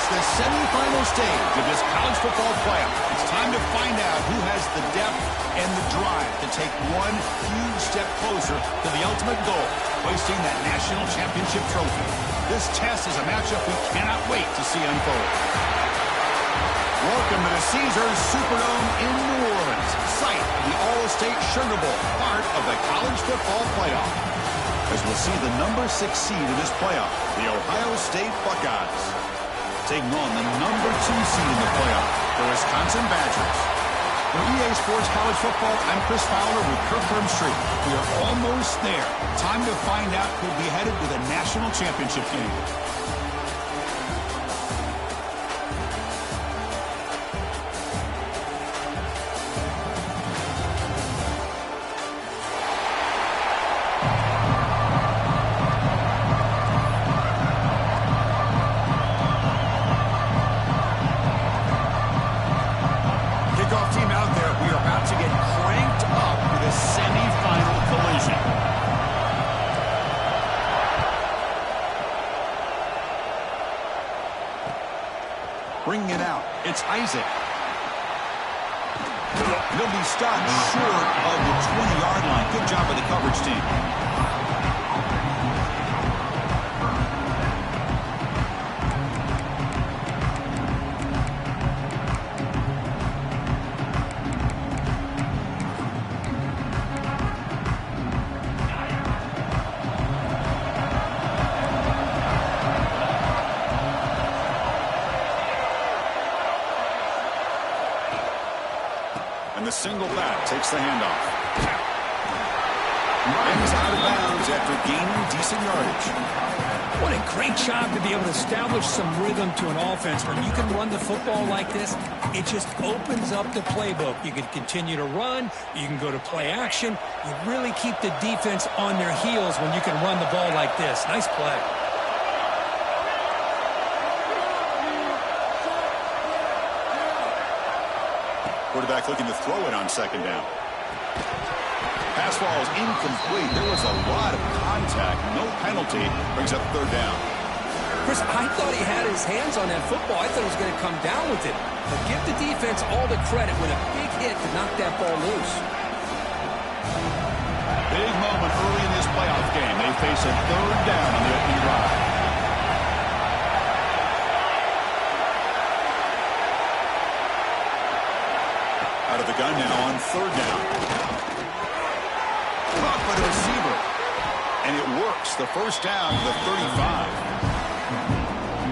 It's the semifinal stage of this college football playoff. It's time to find out who has the depth and the drive to take one huge step closer to the ultimate goal, hoisting that national championship trophy. This test is a matchup we cannot wait to see unfold. Welcome to the Caesars Superdome in New Orleans, site of the All-State Sugar Bowl, part of the college football playoff. As we'll see the number 6 seed in this playoff, the Ohio State Buckeyes, taking on the number 2 seed in the playoff, the Wisconsin Badgers. For EA Sports College Football, I'm Chris Fowler with Kirk Herbstreit. We are almost there. Time to find out who'll be headed to the national championship game. Bringing it out, it's Isaac. He'll be stopped short of the 20-yard line. Good job by the coverage team. And the single back takes the handoff. And he's out of bounds after gaining decent yardage. What a great job to be able to establish some rhythm to an offense. When you can run the football like this, it just opens up the playbook. You can continue to run. You can go to play action. You really keep the defense on their heels when you can run the ball like this. Nice play. Quarterback looking to throw it on second down. Pass ball is incomplete. There was a lot of contact. No penalty. Brings up third down. Chris, I thought he had his hands on that football. I thought he was going to come down with it. But give the defense all the credit with a big hit to knock that ball loose. Big moment early in this playoff game. They face a third down on the opening drive. Out of the gun now on third down. Caught by the receiver. And it works. The first down to the 35.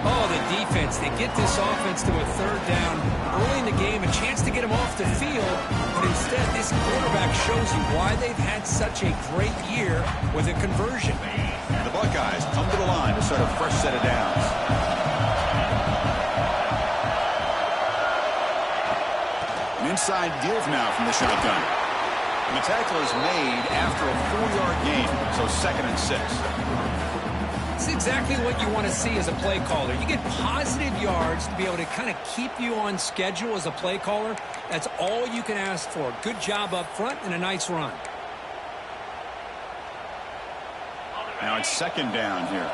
Oh, the defense. They get this offense to a third down early in the game. A chance to get them off the field. But instead, this quarterback shows you why they've had such a great year with a conversion. And the Buckeyes come to the line to start a fresh set of downs. Inside deals now from the shotgun. And the tackle is made after a 4-yard gain, so 2nd and 6. It's exactly what you want to see as a play caller. You get positive yards to be able to kind of keep you on schedule as a play caller. That's all you can ask for. Good job up front and a nice run. Now it's second down here.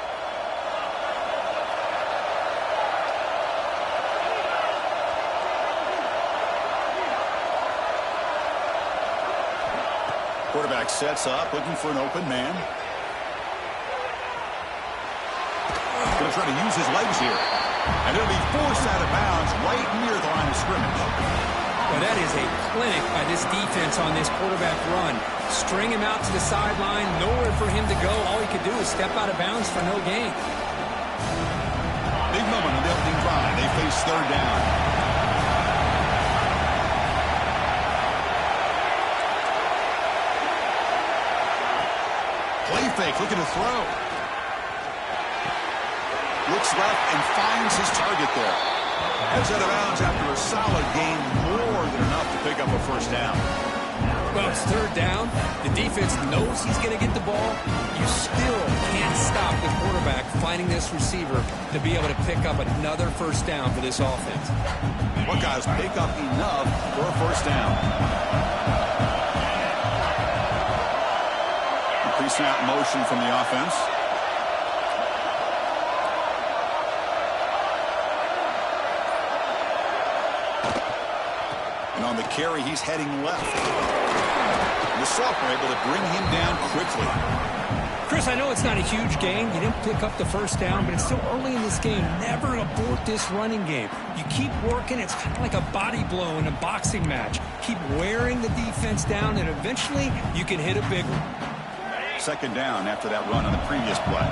Quarterback sets up, looking for an open man. Going to try to use his legs here. And it'll be forced out of bounds right near the line of scrimmage. Well, that is a clinic by this defense on this quarterback run. String him out to the sideline, nowhere for him to go. All he could do is step out of bounds for no gain. Big moment on the opening drive. They face third down. Play fake, looking to throw. Looks left and finds his target there. Heads out of bounds after a solid gain, more than enough to pick up a first down. Well, it's third down. The defense knows he's going to get the ball. You still can't stop the quarterback finding this receiver to be able to pick up another first down for this offense. Buckeyes pick up enough for a first down. Pre-snap motion from the offense. And on the carry, he's heading left. The Sophomore able to bring him down quickly. Chris, I know it's not a huge gain. You didn't pick up the first down, but it's still early in this game. Never abort this running game. You keep working. It's kind of like a body blow in a boxing match. Keep wearing the defense down, and eventually you can hit a big one. Second down after that run on the previous play.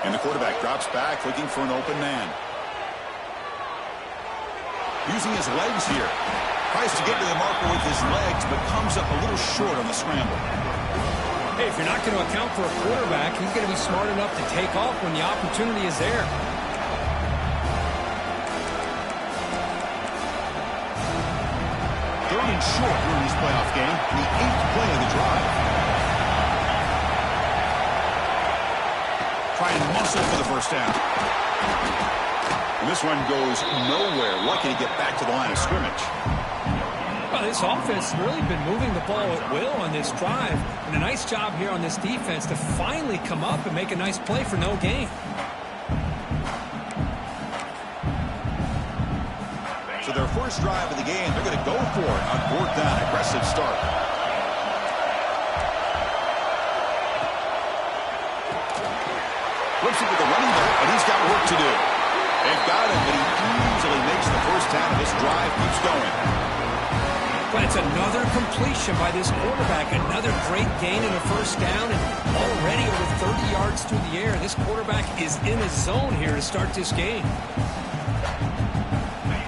And the quarterback drops back, looking for an open man. Using his legs here. Tries to get to the marker with his legs, but comes up a little short on the scramble. Hey, if you're not going to account for a quarterback, he's going to be smart enough to take off when the opportunity is there. Third and short here in this playoff game. The 8th play of the drive. Try and muscle for the first down. And this one goes nowhere. Lucky to get back to the line of scrimmage. Well, this offense has really been moving the ball at will on this drive. And a nice job here on this defense to finally come up and make a nice play for no gain. So their first drive of the game, they're going to go for it on 4th down. Aggressive start. Flips it with the running back, and he's got work to do. They've got him, but he easily makes the first down. This drive keeps going. But it's another completion by this quarterback. Another great gain in a first down, and already over 30 yards through the air. This quarterback is in his zone here to start this game.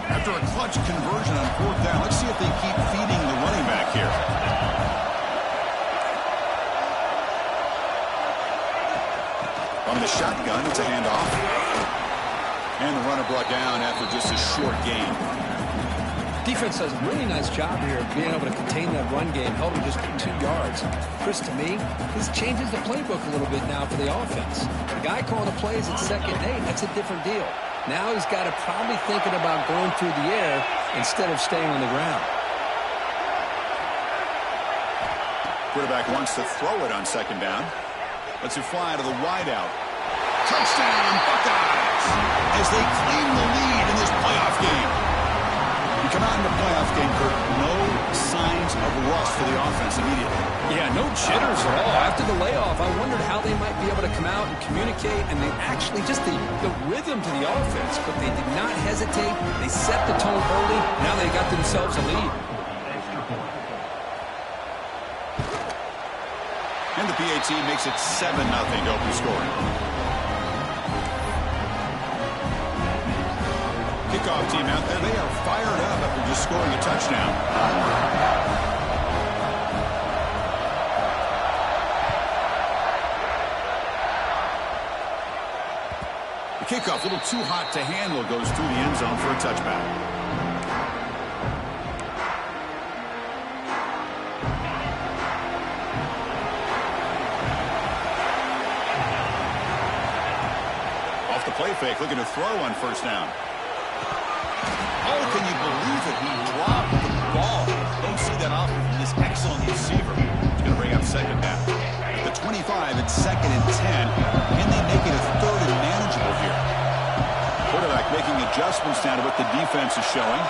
After a clutch conversion on 4th down, let's see if they keep feeding the running back here. On the shotgun, it's a handoff. And the runner brought down after just a short gain. Defense does a really nice job here of being able to contain that run game. Held him just 2 yards. Chris, to me, this changes the playbook a little bit now for the offense. The guy calling the plays at 2nd and 8, that's a different deal. Now he's got to probably thinking about going through the air instead of staying on the ground. Quarterback wants to throw it on 2nd down. Lets it fly to the wideout. Touchdown, Buckeyes! As they claim the lead in this playoff game. We come out in the playoff game, Kurt. No signs of rust for the offense immediately. Yeah, no jitters at all. After the layoff, I wondered how they might be able to come out and communicate, and they actually just the rhythm to the offense, but they did not hesitate. They set the tone early. Now they got themselves a lead. And the PAT makes it 7-0 to open scoring. Kickoff team out there, they are fired up after just scoring a touchdown. The kickoff, a little too hot to handle, goes through the end zone for a touchback. Play fake, looking to throw on 1st down. Oh, can you believe it? He dropped the ball. Don't see that often from this excellent receiver. He's going to bring up 2nd down. At the 25, it's 2nd and 10. Can they make it a 3rd and manageable here? Quarterback making adjustments now to what the defense is showing.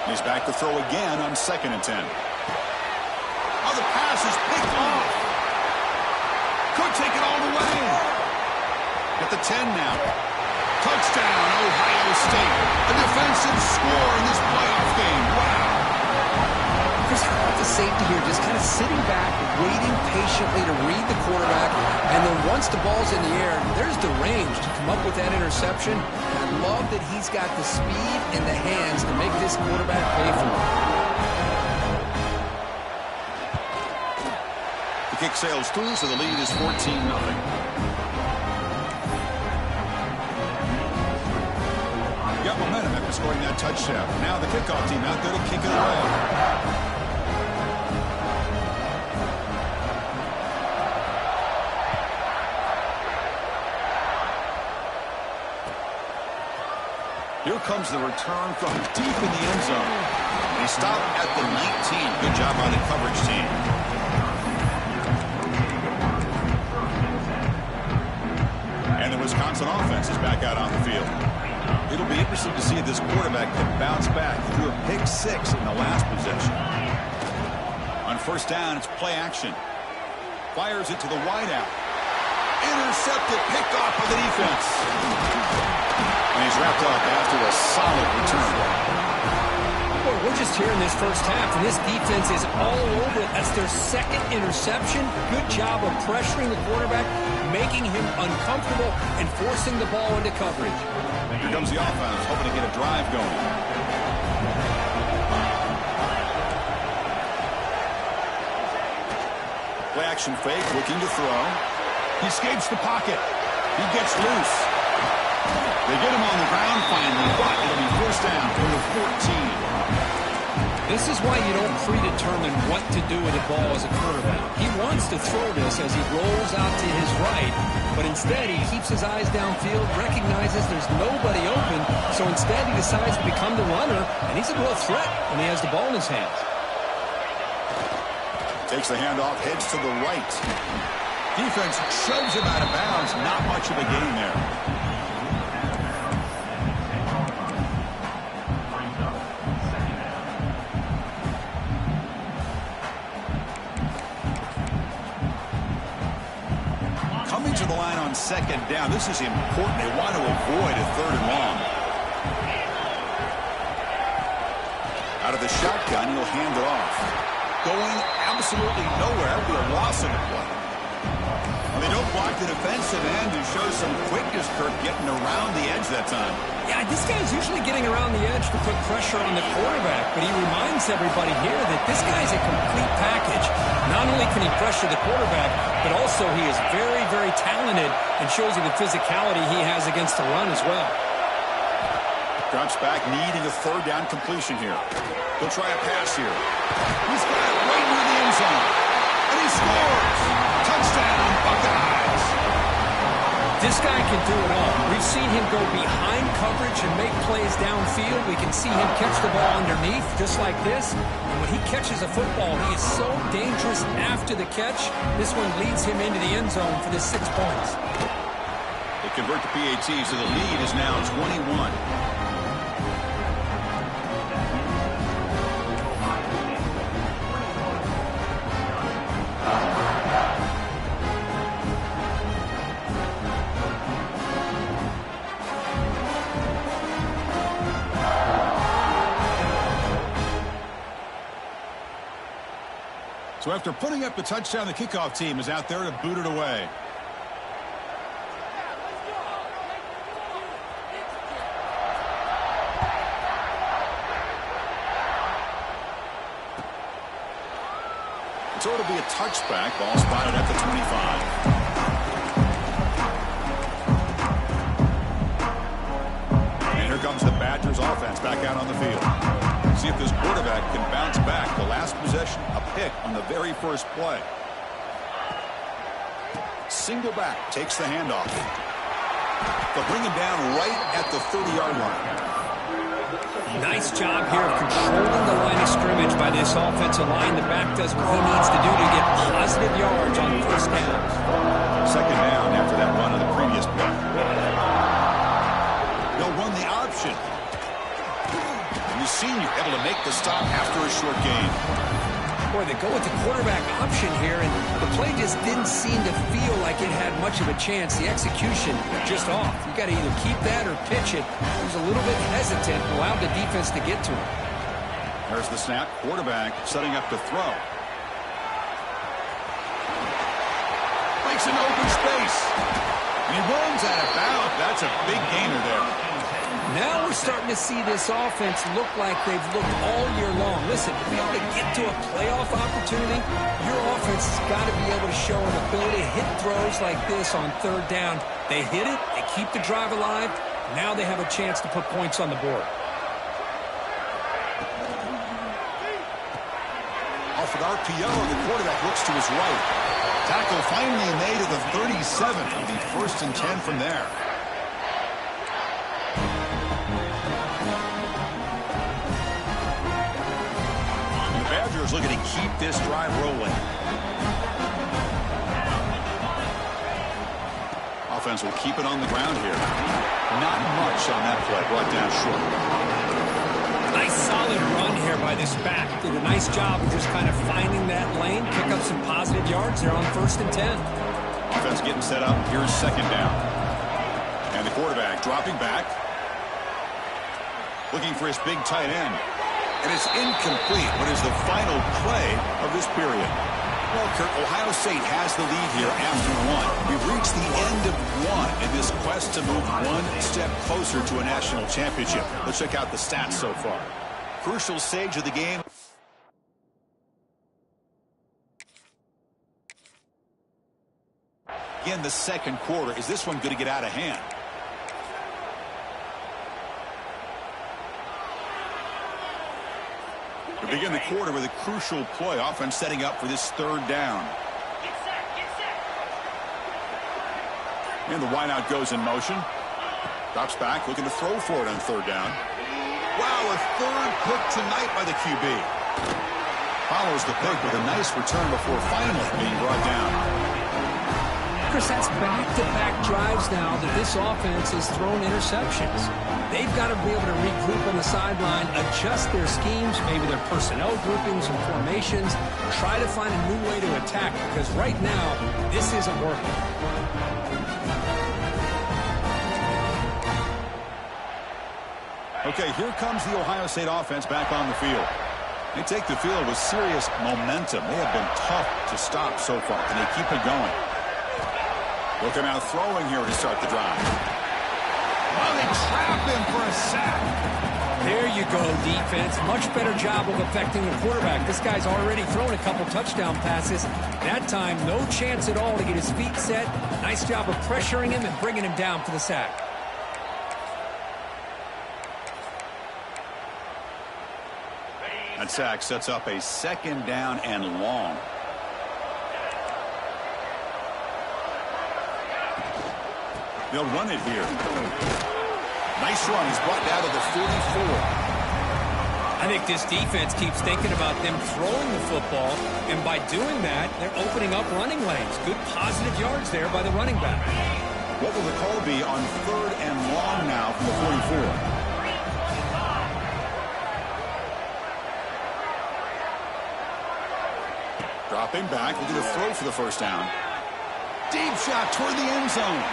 He's back to throw again on 2nd and 10. Oh, the pass is picked off. Could take it all the way. At the 10 now. Touchdown, Ohio State. A defensive score in this playoff game. Wow. Chris, how about the safety here? Just kind of sitting back, waiting patiently to read the quarterback. And then once the ball's in the air, there's the range to come up with that interception. And I love that he's got the speed and the hands to make this quarterback pay for it. Kick sails through, so the lead is 14-0. Got momentum after scoring that touchdown. Now the kickoff team out there to kick it away. Here comes the return from deep in the end zone. They stop at the 19. Good job by the coverage team. And the Wisconsin offense is back out on the field. It'll be interesting to see if this quarterback can bounce back through a pick 6 in the last possession. On first down, it's play action. Fires it to the wideout. Intercepted, picked off by the defense. And he's wrapped up after a solid return. Boy, we're just here in this first half, and this defense is all over it. That's their second interception. Good job of pressuring the quarterback, making him uncomfortable, and forcing the ball into coverage. Here comes the offense, hoping to get a drive going. Play action fake, looking to throw. He escapes the pocket. He gets loose. They get him on the ground finally, but it'll be first down to the 14. This is why you don't predetermine what to do with the ball as a quarterback. He wants to throw this as he rolls out to his right, but instead he keeps his eyes downfield, recognizes there's nobody open, so instead he decides to become the runner, and he's a real threat when he has the ball in his hands. Takes the handoff, heads to the right. Defense shoves him out of bounds. Not much of a gain there. Coming to the line on second down. This is important. They want to avoid a third and long. Out of the shotgun, he'll hand it off. Going absolutely nowhere. It'll be a loss in the play. They don't block the defensive end who shows some quickness, Kirk, getting around the edge that time. Yeah, this guy's usually getting around the edge to put pressure on the quarterback, but he reminds everybody here that this guy's a complete package. Not only can he pressure the quarterback, but also he is very, very talented and shows you the physicality he has against the run as well. Drops back, needing a third down completion here. He'll try a pass here. He's got it right near the end zone. And he scores! Touchdown, Buckeyes! This guy can do it all. We've seen him go behind coverage and make plays downfield. We can see him catch the ball underneath, just like this. And when he catches a football, he is so dangerous after the catch. This one leads him into the end zone for the 6 points. They convert the PAT, so the lead is now 21. So after putting up the touchdown, the kickoff team is out there to boot it away. So it'll be a touchback. Ball spotted at the 25. And here comes the Badgers offense back out on the field. See if this quarterback can bounce back. The last possession, a pick on the very first play. Single back, takes the handoff. They'll bring him down right at the 30-yard line. Nice job here of controlling the line of scrimmage by this offensive line. The back does what he needs to do to get positive yards on first down. Second down after that run of the previous play. They'll run the option. And the senior able to make the stop after a short gain. Boy, they go with the quarterback option here, and the play just didn't seem to feel like it had much of a chance. The execution just off. You got to either keep that or pitch it. He was a little bit hesitant, allowed the defense to get to him. There's the snap. Quarterback setting up to throw. Makes an open space. And he runs out of bounds. That's a big gainer there. Now we're starting to see this offense look like they've looked all year long. Listen, to be able to get to a playoff opportunity, your offense has got to be able to show an ability to hit throws like this on third down. They hit it, they keep the drive alive. Now they have a chance to put points on the board. Off an RPO, the quarterback looks to his right. Tackle finally made at the 37. It'll be 1st and 10 from there. is looking to keep this drive rolling. Offense will keep it on the ground here. Not much on that play. Brought down short. Nice solid run here by this back. Did a nice job of just kind of finding that lane, pick up some positive yards there on 1st and 10. Offense getting set up. Here's 2nd down. And the quarterback dropping back. Looking for his big tight end. And it's incomplete. What is the final play of this period? Well, Kurt, Ohio State has the lead here after 1. We've reached the end of 1 in this quest to move one step closer to a national championship. Let's check out the stats so far. Crucial stage of the game. Again, the 2nd quarter. Is this one going to get out of hand? We begin the quarter with a crucial play. Offense setting up for this 3rd down. And the wideout goes in motion. Drops back, looking to throw for it on 3rd down. Wow, a 3rd pick tonight by the QB. Follows the pick with a nice return before finally being brought down. Chris, that's back-to-back drives now that this offense has thrown interceptions. They've got to be able to regroup on the sideline, adjust their schemes, maybe their personnel groupings and formations, try to find a new way to attack, because right now, this isn't working. Okay, here comes the Ohio State offense back on the field. They take the field with serious momentum. They have been tough to stop so far, and they keep it going. Looking out throwing here to start the drive. Oh, they trap him for a sack. There you go, defense. Much better job of affecting the quarterback. This guy's already thrown a couple touchdown passes. That time, no chance at all to get his feet set. Nice job of pressuring him and bringing him down for the sack. That sack sets up a 2nd down and long. They'll run it here. Nice run. He's brought down to the 44. I think this defense keeps thinking about them throwing the football, and by doing that, they're opening up running lanes. Good positive yards there by the running back. What will the call be on 3rd and long now from the 44? Dropping back. Looking to throw for the 1st down. Deep shot toward the end zone.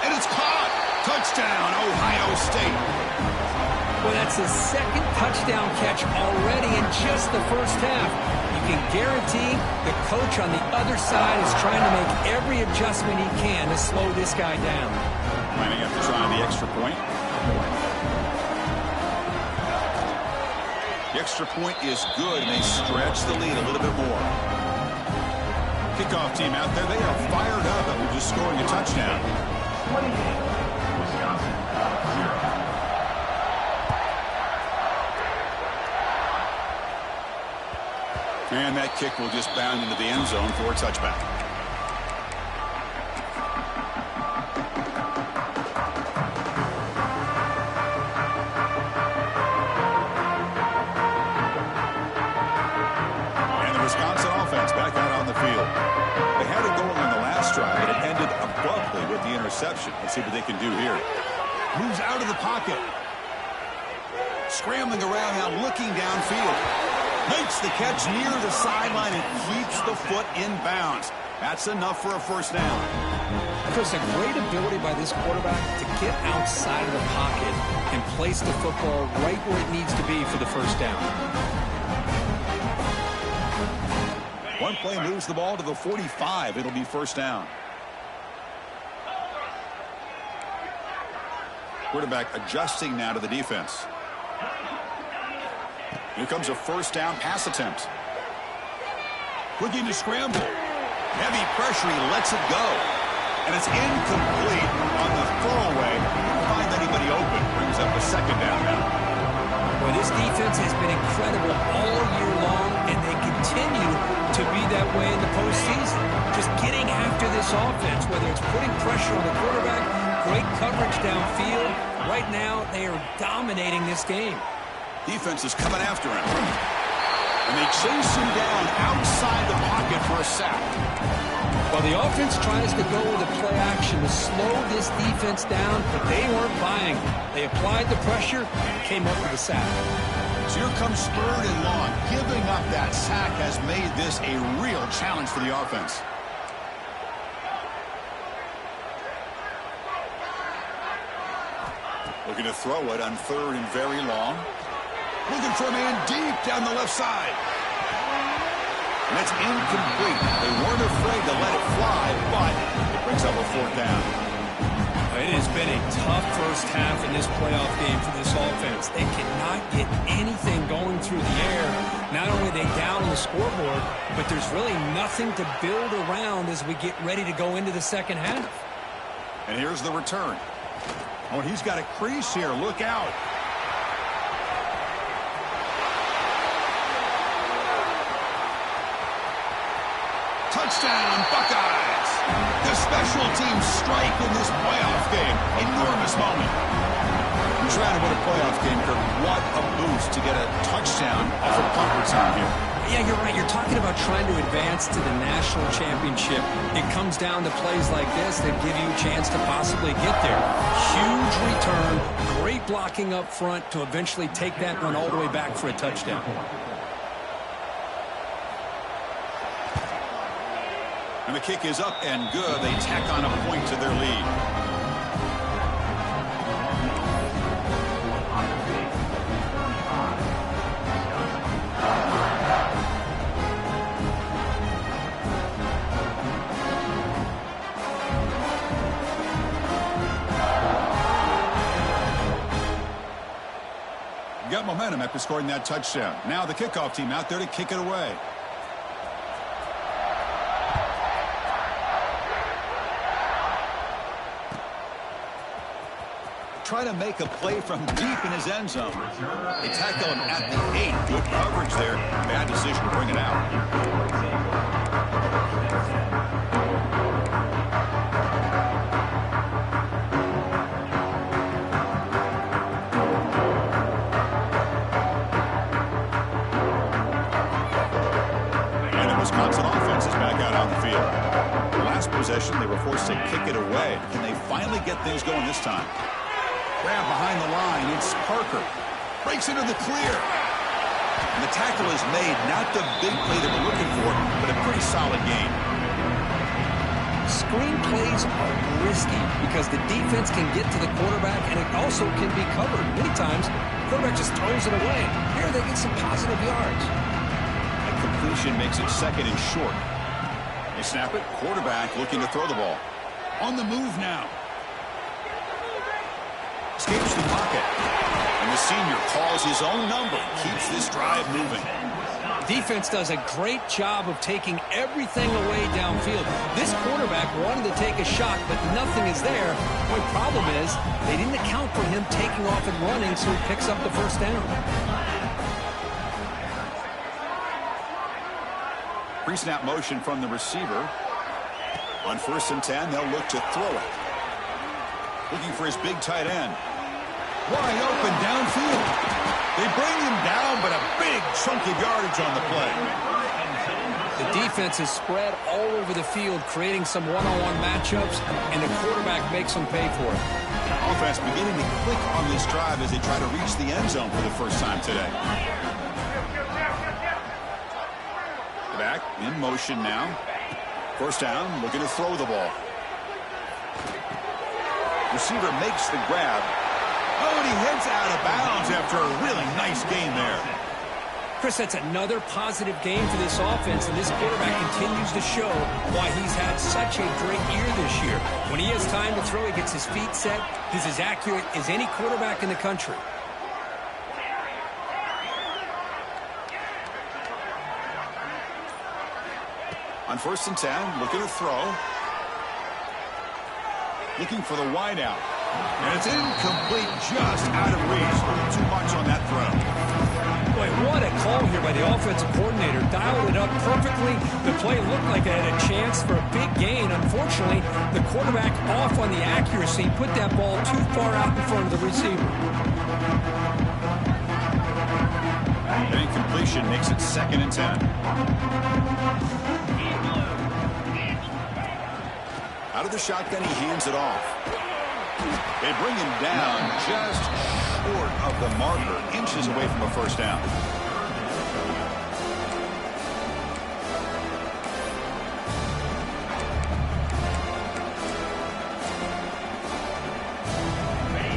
And it's caught. Touchdown, Ohio State. Well, that's his 2nd touchdown catch already in just the 1st half. You can guarantee the coach on the other side is trying to make every adjustment he can to slow this guy down. Lining up to try the extra point. The extra point is good, and they stretch the lead a little bit more. Kickoff team out there, they are fired up after just scoring a touchdown. Wisconsin, 0. And that kick will just bound into the end zone for a touchback. And the Wisconsin offense back out on the field. They had it going on the last drive, but it ended abruptly with the interception. Let's see what they can do here. Moves out of the pocket. Scrambling around now, looking downfield. Makes the catch near the sideline and keeps the foot in bounds. That's enough for a 1st down. Chris, a great ability by this quarterback to get outside of the pocket and place the football right where it needs to be for the 1st down. One play moves the ball to the 45. It'll be 1st down. Quarterback adjusting now to the defense. Here comes a 1st down pass attempt. Looking to scramble. Heavy pressure, he lets it go. And it's incomplete on the throwaway. Didn't find anybody open. Brings up a 2nd down now. Well, this defense has been incredible all year long, and they continue to be that way in the postseason. Just getting after this offense, whether it's putting pressure on the quarterback, great coverage downfield. Right now, they are dominating this game. Defense is coming after him. And they chase him down outside the pocket for a sack. Well, the offense tries to go with a play action to slow this defense down, but they weren't buying it. They applied the pressure and came up with a sack. So here comes 3rd and long. Giving up that sack has made this a real challenge for the offense. Looking to throw it on 3rd and very long. Looking for a man deep down the left side. And that's incomplete. They weren't afraid to let it fly, but it brings up a 4th down. It has been a tough first half in this playoff game for this offense. They cannot get anything going through the air. Not only are they down on the scoreboard, but there's really nothing to build around as we get ready to go into the second half. And here's the return. Oh, he's got a crease here. Look out. Touchdown, Buckeyes. The special teams strike in this playoff game. Enormous moment. You're trying to win a playoff game, Kirk. What a boost to get a touchdown off of punt return here. Yeah, you're right. You're talking about trying to advance to the national championship. It comes down to plays like this that give you a chance to possibly get there. Huge return, great blocking up front to eventually take that one all the way back for a touchdown. And the kick is up and good. They tack on a point to their lead. Got momentum after scoring that touchdown. Now the kickoff team out there to kick it away. Try to make a play from deep in his end zone. They tackle him at the 8. Good coverage there. Bad decision to bring it out. Possession, they were forced to kick it away. Can they finally get things going this time? Grab behind the line. It's Parker. Breaks into the clear. And the tackle is made. Not the big play that we're looking for, but a pretty solid game. Screen plays are risky because the defense can get to the quarterback, and it also can be covered. Many times, the quarterback just throws it away. Here they get some positive yards. A completion makes it 2nd and short. They snap it. Quarterback looking to throw the ball. On the move now. Escapes the pocket. And the senior calls his own number. Keeps this drive moving. Defense does a great job of taking everything away downfield. This quarterback wanted to take a shot, but nothing is there. The problem is they didn't account for him taking off and running, so he picks up the first down. Pre-snap motion from the receiver. On 1st and 10, they'll look to throw it. Looking for his big tight end. Wide open downfield. They bring him down, but a big chunk of yardage on the play. The defense is spread all over the field, creating some one-on-one matchups, and the quarterback makes them pay for it. Offense beginning to click on this drive as they try to reach the end zone for the first time today. Back in motion now. First down, looking to throw the ball. Receiver makes the grab. Oh, and he heads out of bounds after a really nice game there. Chris, that's another positive game for this offense, and this quarterback continues to show why he's had such a great year this year. When he has time to throw, he gets his feet set. He's as accurate as any quarterback in the country. On 1st and 10, looking to throw. Looking for the wide out. And it's incomplete, just out of reach. A little too much on that throw. Boy, what a call here by the offensive coordinator. Dialed it up perfectly. The play looked like it had a chance for a big gain. Unfortunately, the quarterback off on the accuracy, put that ball too far out in front of the receiver. An incompletion makes it 2nd and 10. Out of the shotgun, he hands it off. They bring him down just short of the marker, inches away from a first down.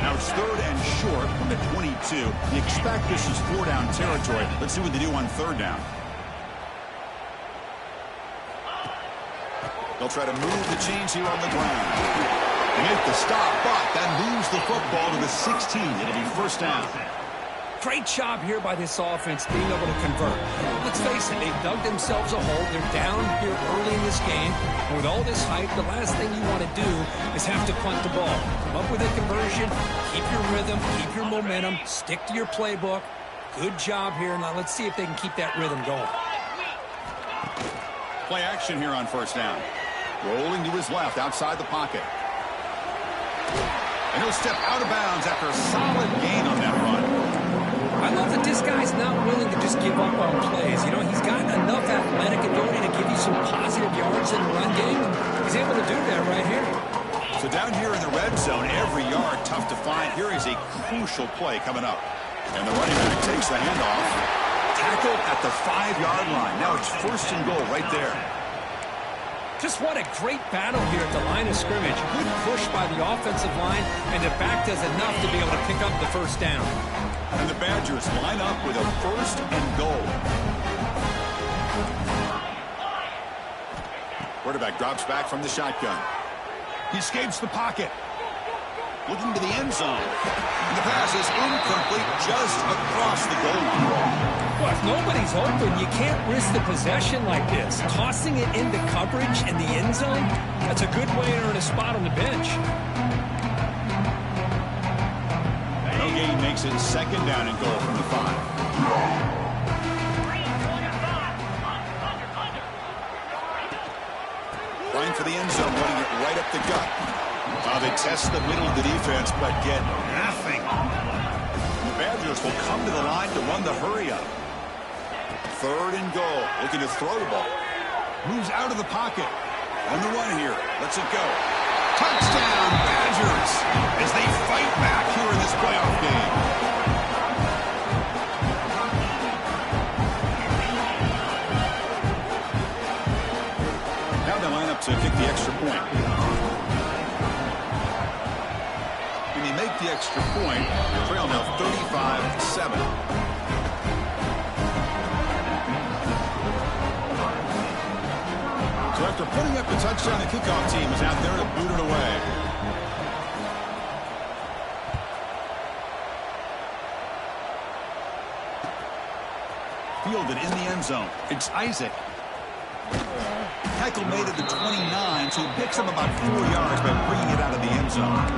Now it's 3rd and short from the 22. You expect this is 4-down territory. Let's see what they do on 3rd down. They'll try to move the chains here on the ground. They make the stop, but then moves the football to the 16. It'll be first down. Great job here by this offense being able to convert. Let's face it, they've dug themselves a hole. They're down here early in this game. And with all this hype, the last thing you want to do is have to punt the ball. Come up with a conversion, keep your rhythm, keep your momentum, stick to your playbook. Good job here. Now let's see if they can keep that rhythm going. Play action here on first down. Rolling to his left outside the pocket. And he'll step out of bounds after a solid gain on that run. I love that this guy's not willing to just give up on plays. You know, he's got enough athletic ability to give you some positive yards in the run game. He's able to do that right here. So down here in the red zone, every yard tough to find. Here is a crucial play coming up. And the running back takes the handoff. Tackled at the 5-yard line. Now it's 1st and goal right there. Just what a great battle here at the line of scrimmage. Good push by the offensive line, and the back does enough to be able to pick up the first down. And the Badgers line up with a 1st and goal. Quarterback drops back from the shotgun. He escapes the pocket. Looking to the end zone. And the pass is incomplete just across the goal line. Well, if nobody's open, you can't risk the possession like this. Tossing it into coverage in the end zone, that's a good way to earn a spot on the bench. No gain makes it 2nd down and goal from the 5. Trying for the end zone, running it right up the gut. They test the middle of the defense, but get nothing. The Badgers will come to the line to run the hurry-up. 3rd and goal, looking to throw the ball. Moves out of the pocket. On the run here, lets it go. Touchdown, Badgers, as they fight back here in this playoff game. Now they line up to kick the extra point. When you make the extra point, trail now 35-7. So after putting up the touchdown, the kickoff team is out there to boot it away. Fielded in the end zone. It's Isaac. Tackle made at the 29, so he picks up about 4 yards by bringing it out of the end zone.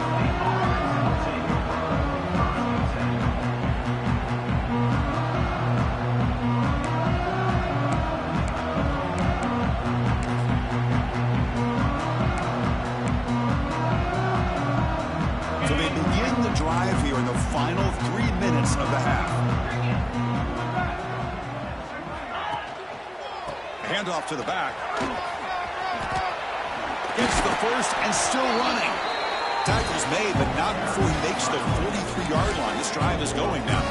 So they begin the drive here in the final 3 minutes of the half. Handoff to the back. Gets the first and still running. Tackle's made, but not before he makes the 43-yard line. This drive is going now.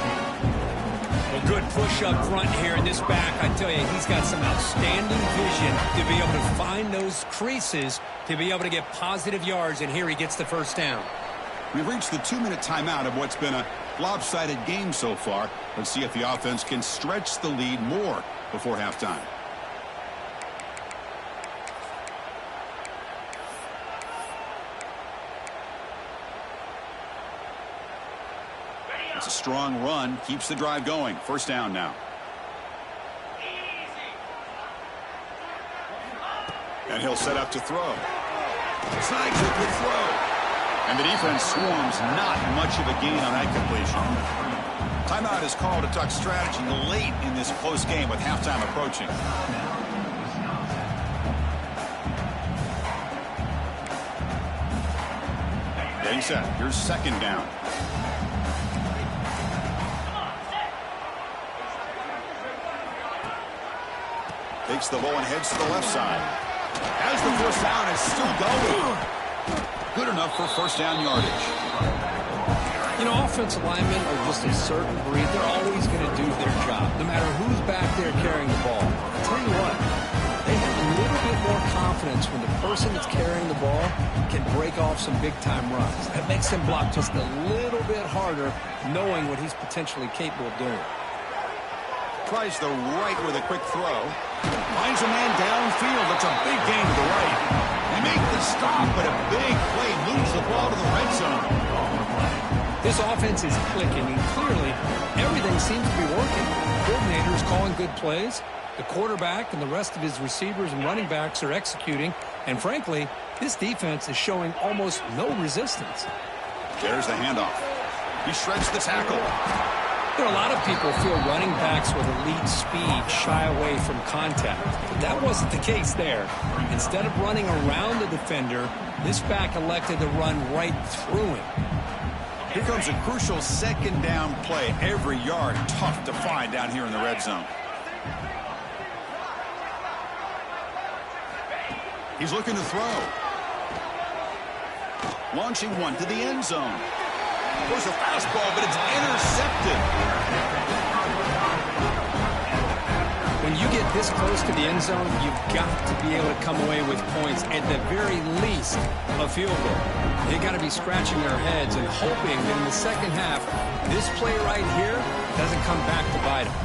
Well, good push up front here in this back. I tell you, he's got some outstanding vision to be able to find those creases to be able to get positive yards, and here he gets the first down. We've reached the 2-minute timeout of what's been a lopsided game so far. Let's see if the offense can stretch the lead more before halftime. It's a strong run, keeps the drive going. First down now. And he'll set up to throw. Snags a good throw. And the defense swarms, not much of a gain on that completion. Timeout is called to talk strategy late in this close game with halftime approaching. Getting set. Here's 2nd down. takes the ball and heads to the left side. Has the first down, it's still going. Good enough for first down yardage. You know, offensive linemen are just a certain breed. They're always going to do their job, no matter who's back there carrying the ball. I'll tell you what, they have a little bit more confidence when the person that's carrying the ball can break off some big-time runs. That makes them block just a little bit harder, knowing what he's potentially capable of doing. Tries the right with a quick throw. Finds a man downfield. That's a big gain to the right. They make the stop, but a big play moves the ball to the red zone. This offense is clicking, and clearly everything seems to be working. The coordinator is calling good plays. The quarterback and the rest of his receivers and running backs are executing. And frankly, this defense is showing almost no resistance. There's the handoff. He shreds the tackle. There are a lot of people feel running backs with elite speed shy away from contact. But that wasn't the case there. Instead of running around the defender, this back elected to run right through him. Here comes a crucial second down play. Every yard tough to find down here in the red zone. He's looking to throw. Launching one to the end zone. There's a fastball, but it's intercepted. When you get this close to the end zone, you've got to be able to come away with points, at the very least, a field goal. They've got to be scratching their heads and hoping that in the second half, this play right here doesn't come back to bite them.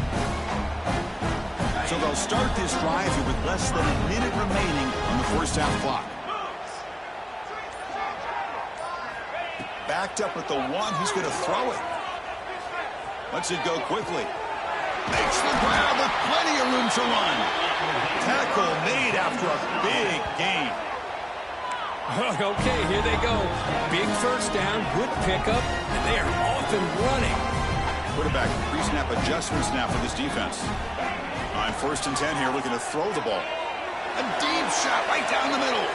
So they'll start this drive here with less than a minute remaining on the first half clock. Backed up at the one, he's going to throw it. Lets it go quickly. Makes the grab with plenty of room to run. Tackle made after a big gain. Okay, here they go. Big first down, good pickup, and they are off and running. Quarterback pre-snap adjustments now for this defense. On first and 10 here, looking to throw the ball. A deep shot right down the middle.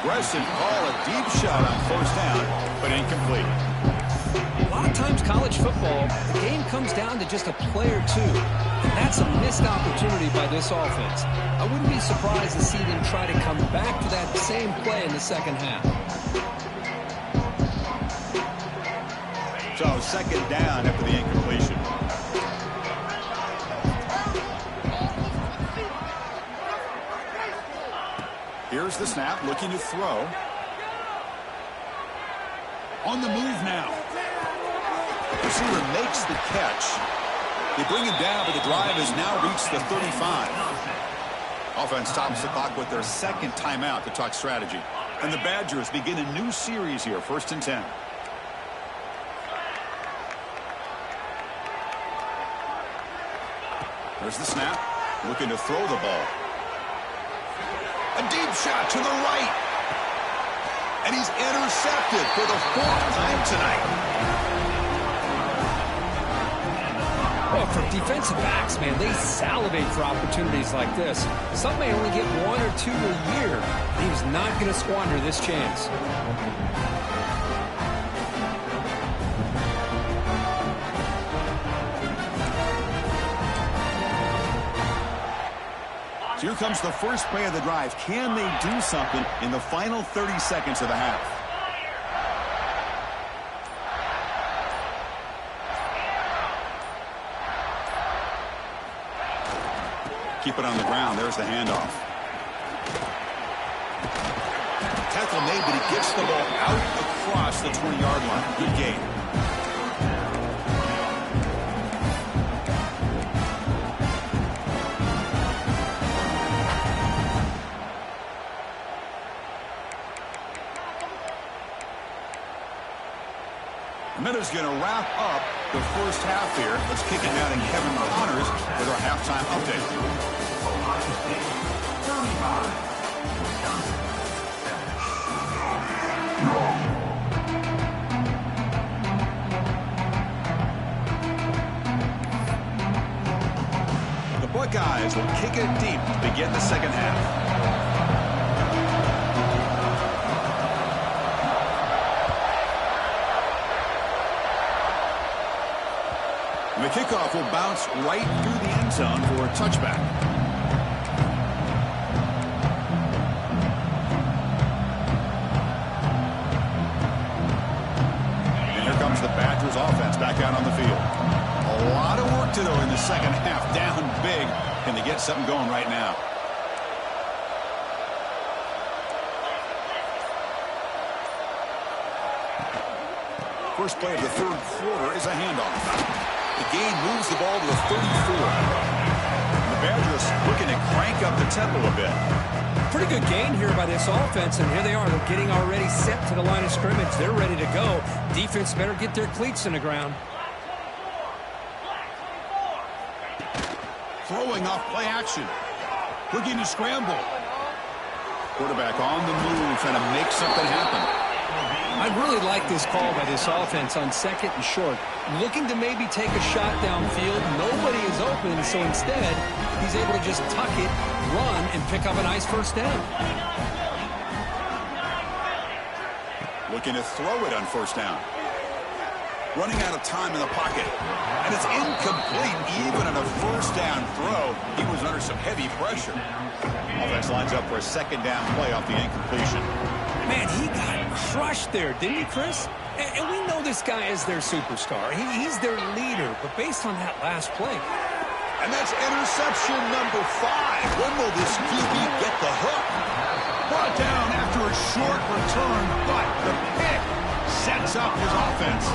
Aggressive call, a deep shot on first down, but incomplete. A lot of times college football, the game comes down to just a play or two. And that's a missed opportunity by this offense. I wouldn't be surprised to see them try to come back to that same play in the second half. So second down after the incompletion. Here's the snap, looking to throw. On the move now. Receiver makes the catch. They bring him down, but the drive has now reached the 35. Offense stops the clock with their second timeout to talk strategy. And the Badgers begin a new series here, first and 10. There's the snap, looking to throw the ball. A deep shot to the right. And he's intercepted for the fourth time tonight. Well, for defensive backs, man, they salivate for opportunities like this. Some may only get one or two a year. He was not going to squander this chance. So here comes the first play of the drive. Can they do something in the final 30 seconds of the half? Keep it on the ground. There's the handoff. Tackle made, but he gets the ball out across the 20-yard line. Good gain. Minute's going to wrap up the first half here. Let's kick it down to Kevin Connors with our halftime update. The Buckeyes will kick it deep to begin the second half. And the kickoff will bounce right through the end zone for a touchback. back out on the field. A lot of work to do in the second half. Down big. Can they get something going right now? First play of the third quarter is a handoff. The gain moves the ball to the 34. The Badgers looking to crank up the tempo a bit. Pretty good gain here by this offense, and here they are. They're getting already set to the line of scrimmage. They're ready to go. Defense better get their cleats in the ground. Throwing off play action. Looking to scramble. Quarterback on the move, trying to make something happen. I really like this call by this offense on second and short. Looking to maybe take a shot downfield. Nobody is open, so instead, he's able to just tuck it, run, and pick up a nice first down. Looking to throw it on first down. Running out of time in the pocket. And it's incomplete. Even on a first down throw, he was under some heavy pressure. Offense lines up for a second down play off the incompletion. Man, he got crushed there, didn't he, Chris? And we know this guy is their superstar. He's their leader. But based on that last play. And that's interception number 5. When will this QB get the hook? Brought down after a short return, but the pick sets up his offense.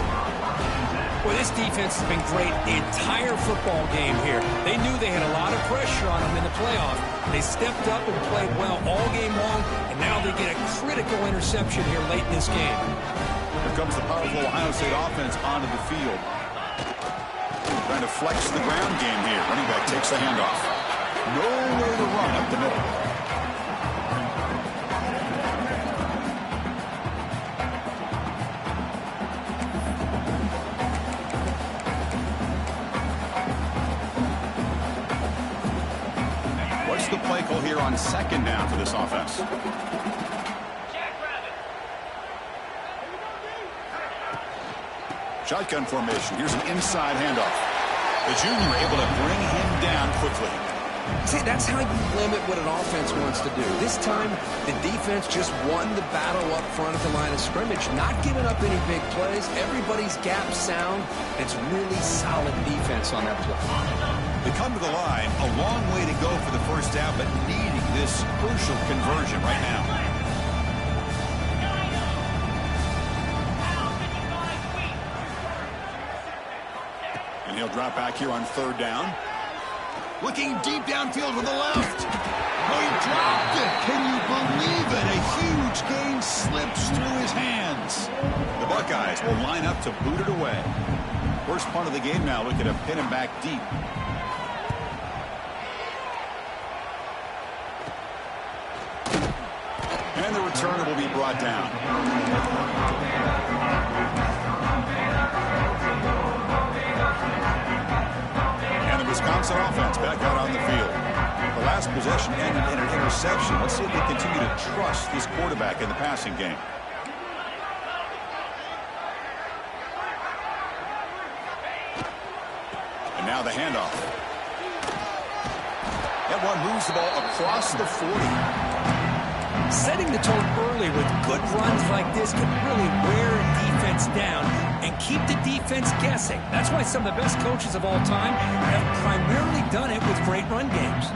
Well, this defense has been great the entire football game here. They knew they had a lot of pressure on them in the playoff. They stepped up and played well all game long, and now they get a critical interception here late in this game. Here comes the powerful Ohio State offense onto the field. Trying to flex the ground game here. Running back takes the handoff. Nowhere to run up the middle. What's the play call here on second down for this offense? Shotgun formation. Here's an inside handoff. The junior able to bring him down quickly. See, that's how you limit what an offense wants to do. This time, the defense just won the battle up front at the line of scrimmage, not giving up any big plays. Everybody's gap sound. It's really solid defense on that play. They come to the line, a long way to go for the first down, but needing this crucial conversion right now. And he'll drop back here on third down. Looking deep downfield to the left. Oh, he dropped it. Can you believe it? A huge gain slips through his hands. The Buckeyes will line up to boot it away. First punt of the game now, looking to pin him back deep. And the returner will be brought down. And the Wisconsin offense back out on the field. The last possession ended in an interception. Let's see if they continue to trust this quarterback in the passing game. And now the handoff. That one moves the ball across the 40. Setting the tone early with good runs like this can really wear a defense down and keep the defense guessing. That's why some of the best coaches of all time have primarily done it with great run games.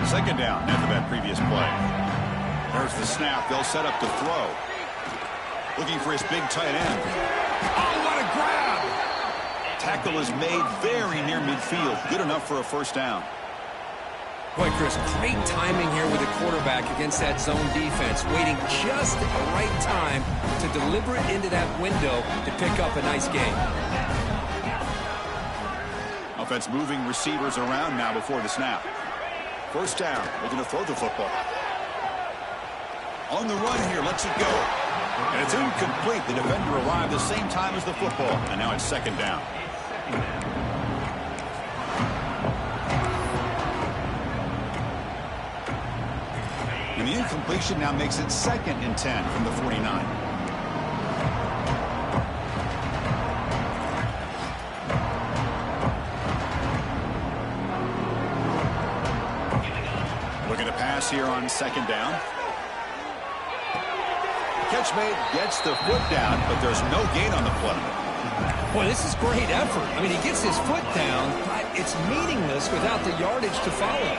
Second down after that previous play. There's the snap. They'll set up to throw. Looking for his big tight end. Oh, what a grab! Tackle is made very near midfield. Good enough for a first down. Boy, Chris, great timing here with the quarterback against that zone defense, waiting just at the right time to deliver it into that window to pick up a nice gain. Offense moving receivers around now before the snap. First down, looking to throw the football. On the run here, lets it go. And it's incomplete. The defender arrived the same time as the football, and now it's second down. And the incompletion now makes it 2nd and 10 from the 49. Looking to pass here on second down. Catch made, gets the foot down, but there's no gain on the play. Boy, this is great effort. I mean, he gets his foot down, but it's meaningless without the yardage to follow.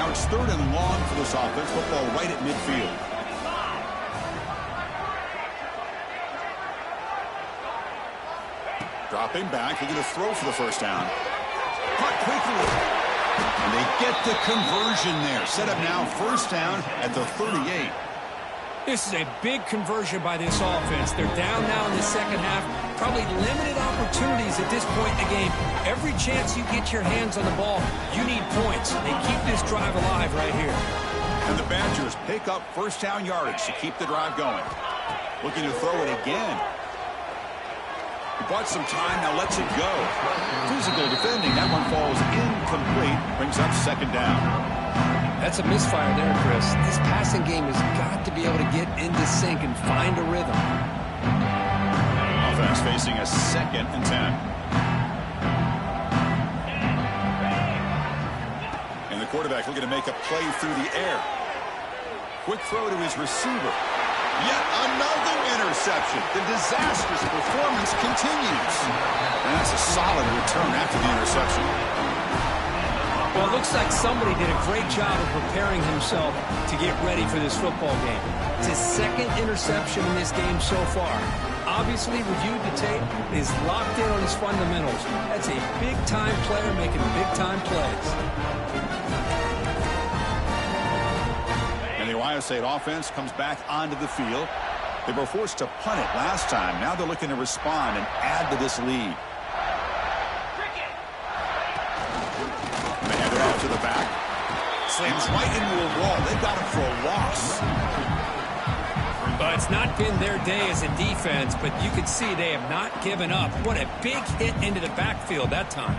Now it's 3rd and long for this offense. Football right at midfield. Dropping back, they're going to throw for the first down. Caught quickly. And they get the conversion there. Set up now, first down at the 38. This is a big conversion by this offense. They're down now in the second half. Probably limited opportunities at this point in the game. Every chance you get your hands on the ball, you need points. They keep this drive alive right here. And the Badgers pick up first down yardage to keep the drive going. Looking to throw it again. He bought some time, now lets it go. Physical defending, that one falls incomplete. Brings up second down. That's a misfire there, Chris. This passing game has got to be able to get into sync and find a rhythm. Offense facing a 2nd and 10. And the quarterback looking to make a play through the air. Quick throw to his receiver. Yet another interception. The disastrous performance continues. And that's a solid return after the interception. Well, it looks like somebody did a great job of preparing himself to get ready for this football game. It's his 2nd interception in this game so far. Obviously, reviewed the tape, is locked in on his fundamentals. That's a big-time player making big-time plays. And the Ohio State offense comes back onto the field. They were forced to punt it last time. Now they're looking to respond and add to this lead. To the back. Slams right into a wall. They've got him for a loss. Well, it's not been their day as a defense, but you can see they have not given up. What a big hit into the backfield that time.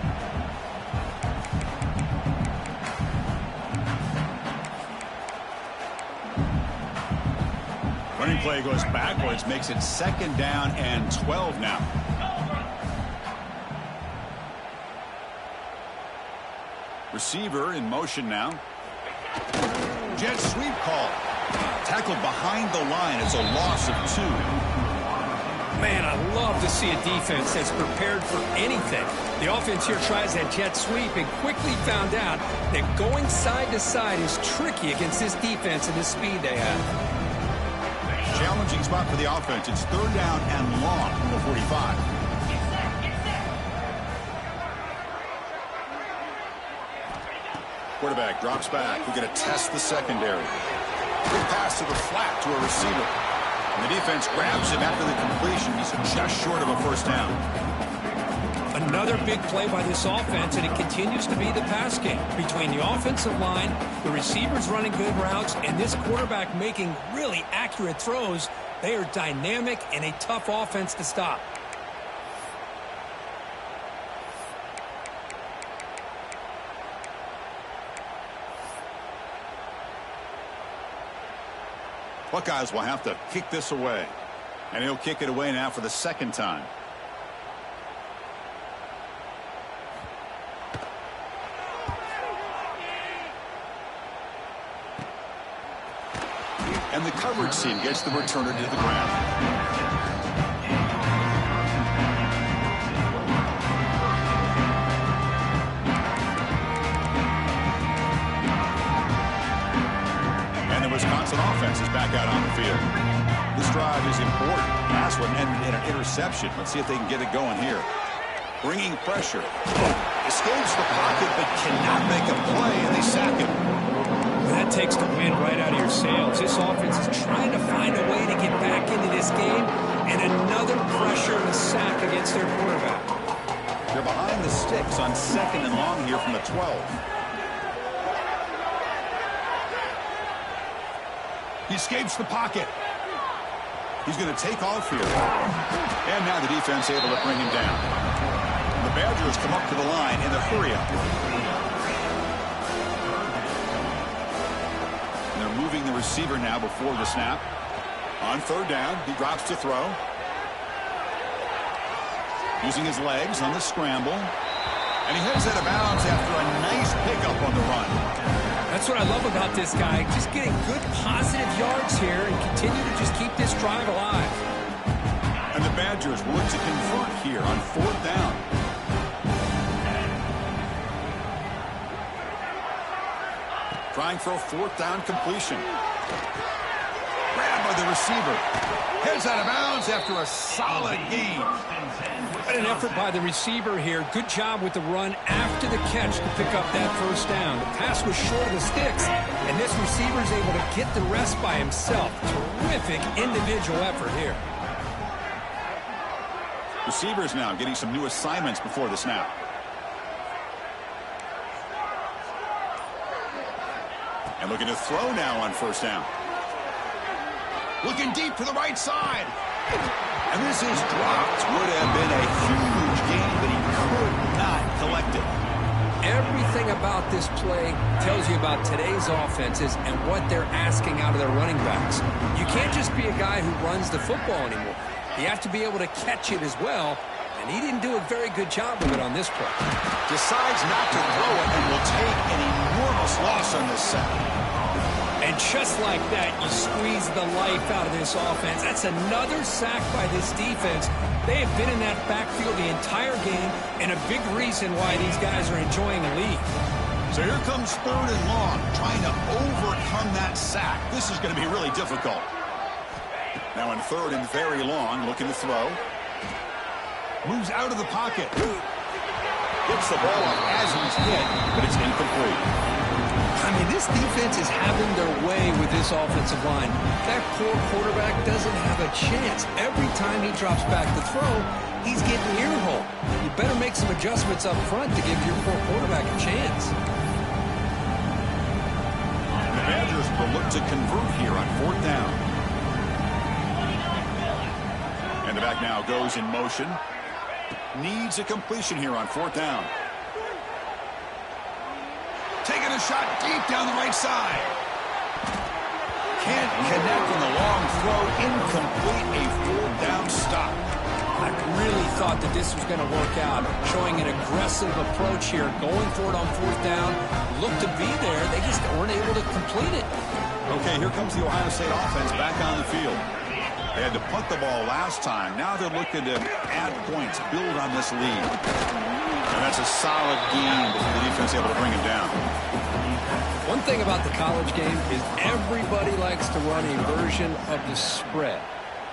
Running play goes backwards, makes it 2nd down and 12 now. Receiver in motion now. Jet sweep call. Tackled behind the line. It's a loss of 2. Man, I love to see a defense that's prepared for anything. The offense here tries that jet sweep and quickly found out that going side to side is tricky against this defense and the speed they have. Challenging spot for the offense. It's 3rd down and long from the 45. Quarterback drops back. We're going to test the secondary. Quick pass to the flat to a receiver. And the defense grabs him after the completion. He's just short of a first down. Another big play by this offense, and it continues to be the pass game. Between the offensive line, the receivers running good routes, and this quarterback making really accurate throws, they are dynamic and a tough offense to stop. Buckeyes will have to kick this away. And he'll kick it away now for the 2nd time. And the coverage team gets the returner to the ground. Wisconsin offense is back out on the field. This drive is important. Last one ended in an interception. Let's see if they can get it going here. Bringing pressure. Escapes the pocket but cannot make a play, and they sack him. That takes the wind right out of your sails. This offense is trying to find a way to get back into this game, and another pressure and a sack against their quarterback. They're behind the sticks on 2nd and long here from the 12. He escapes the pocket. He's going to take off here. And now the defense able to bring him down. The Badgers come up to the line in the hurry-up. They're moving the receiver now before the snap. On 3rd down, he drops to throw. Using his legs on the scramble. And he heads out of bounds after a nice pickup on the run. That's what I love about this guy. Just getting good positive yards here and continue to just keep this drive alive. And the Badgers will look to convert here on 4th down. Trying for a 4th down completion. Grabbed by the receiver. Heads out of bounds after a solid gain. What an effort by the receiver here. Good job with the run after the catch to pick up that 1st down. The pass was short of the sticks, and this receiver is able to get the rest by himself. Terrific individual effort here. Receivers now getting some new assignments before the snap. And looking to throw now on 1st down. Looking deep to the right side. And this is dropped. Would have been a huge gain, but he could not collect it. Everything about this play tells you about today's offenses and what they're asking out of their running backs. You can't just be a guy who runs the football anymore. You have to be able to catch it as well, and he didn't do a very good job of it on this play. Decides not to throw it and will take an enormous loss on this sack. And just like that, you squeeze the life out of this offense. That's another sack by this defense. They have been in that backfield the entire game, and a big reason why these guys are enjoying a lead. So here comes 3rd and long, trying to overcome that sack. This is going to be really difficult. Now in 3rd and very long, looking to throw. Moves out of the pocket. Gets the ball off as he's hit, but it's incomplete. I mean, this defense is having their way with this offensive line. That poor quarterback doesn't have a chance. Every time he drops back to throw, he's getting ear-hole. You better make some adjustments up front to give your poor quarterback a chance. The Badgers will look to convert here on 4th down. And the back now goes in motion. Needs a completion here on 4th down. Taking a shot deep down the right side. Can't connect on the long throw. Incomplete. A 4th down stop. I really thought that this was going to work out. Showing an aggressive approach here. Going for it on 4th down. Looked to be there. They just weren't able to complete it. Okay, here comes the Ohio State offense back on the field. They had to punt the ball last time. Now they're looking to add points, build on this lead. And that's a solid game before the defense able to bring him down. One thing about the college game is everybody likes to run a version of the spread.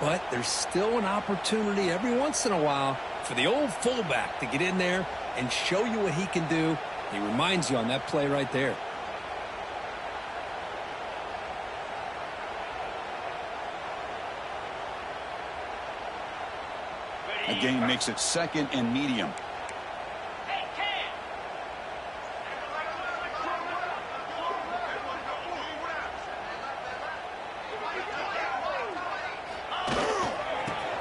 But there's still an opportunity every once in a while for the old fullback to get in there and show you what he can do. He reminds you on that play right there. Again, makes it 2nd and medium.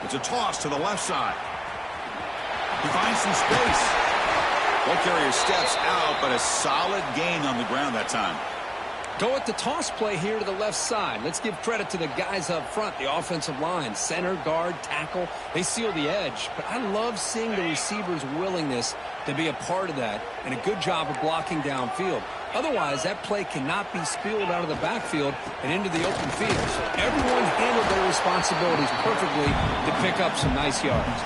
It's a toss to the left side. He finds some space. Ball carrier steps out, but a solid gain on the ground that time. Go with the toss play here to the left side. Let's give credit to the guys up front, the offensive line, center, guard, tackle. They seal the edge. But I love seeing the receiver's willingness to be a part of that and a good job of blocking downfield. Otherwise, that play cannot be spilled out of the backfield and into the open field. So everyone handled their responsibilities perfectly to pick up some nice yards.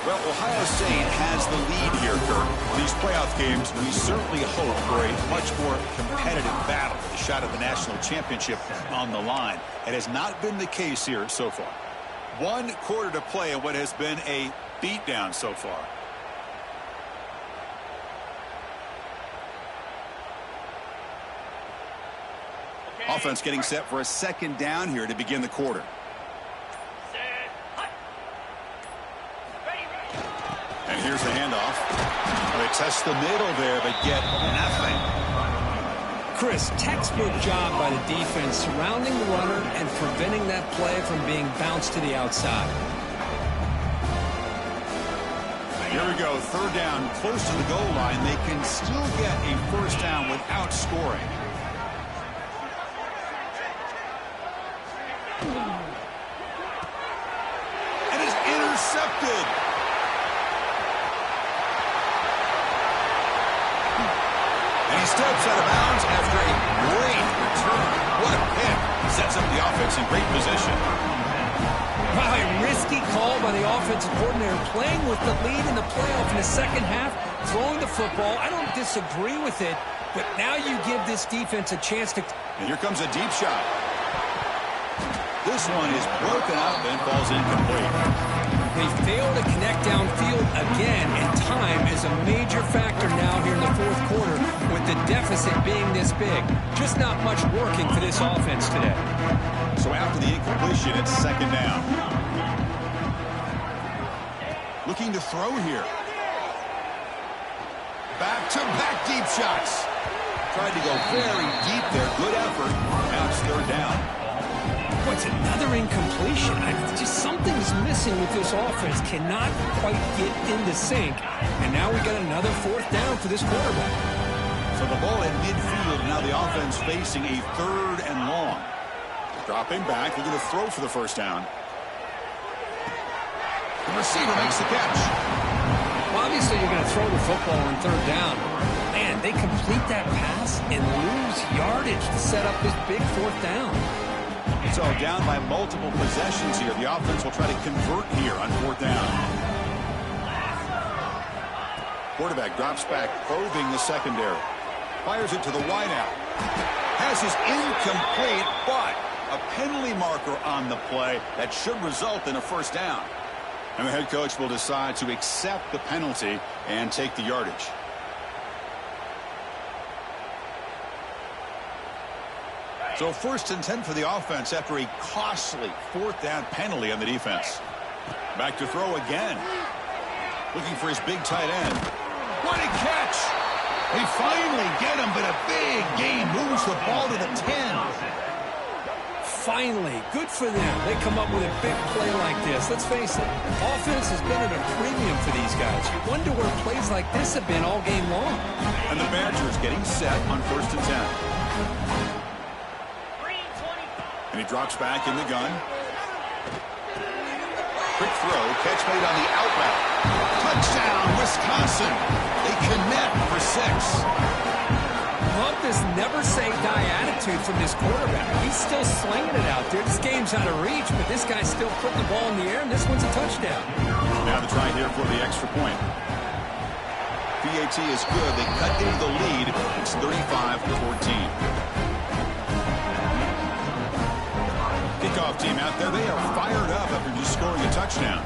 Well, Ohio State has the lead here, Kirk. These playoff games, we certainly hope for a much more competitive battle with a shot at the national championship on the line. It has not been the case here so far. 1 quarter to play in what has been a beatdown so far. Offense getting set for a 2nd down here to begin the quarter. And here's the handoff. They test the middle there, but get nothing. Chris, textbook job by the defense surrounding the runner and preventing that play from being bounced to the outside. Here we go, third down, close to the goal line. They can still get a first down without scoring. And it's intercepted. And he steps out of bounds after a great return. What a pick. Sets up the offense in great position. Wow, a risky call by the offensive coordinator, playing with the lead in the playoff in the second half, throwing the football. I don't disagree with it, but now you give this defense a chance to... And here comes a deep shot. This one is broken up and falls incomplete. They fail to connect downfield again, and time is a major factor now here in the fourth quarter with the deficit being this big. Just not much working for this offense today. So after the incompletion, it's second down. Looking to throw here. Back-to-back deep shots. Tried to go very deep there. Good effort. Now it's third down. What's another incompletion? Just something's missing with this offense. Cannot quite get into sync. And now we got another fourth down for this quarterback. So the ball in midfield. Now the offense facing a third and long. Dropping back. They're going to throw for the first down. The receiver makes the catch. Well, obviously you're going to throw the football on third down. Man, they complete that pass and lose yardage to set up this big fourth down. So down by multiple possessions here. The offense will try to convert here on fourth down. Quarterback drops back, probing the secondary. Fires it to the wideout. Has his incomplete, but a penalty marker on the play that should result in a first down. And the head coach will decide to accept the penalty and take the yardage. So first and 10 for the offense after a costly fourth down penalty on the defense. Back to throw again. Looking for his big tight end. What a catch! They finally get him, but a big gain moves the ball to the 10. Finally, good for them. They come up with a big play like this. Let's face it, offense has been at a premium for these guys. You wonder where plays like this have been all game long. And the Badgers getting set on first and 10. And he drops back in the gun. Quick throw, catch made on the out route. Touchdown, Wisconsin. They connect for 6. Love this never-say-die attitude from this quarterback. He's still slinging it out there. This game's out of reach, but this guy's still putting the ball in the air, and this one's a touchdown. Now the try here for the extra point. PAT is good. They cut into the lead. It's 35-14. Kickoff team out there. They are fired up after just scoring a touchdown.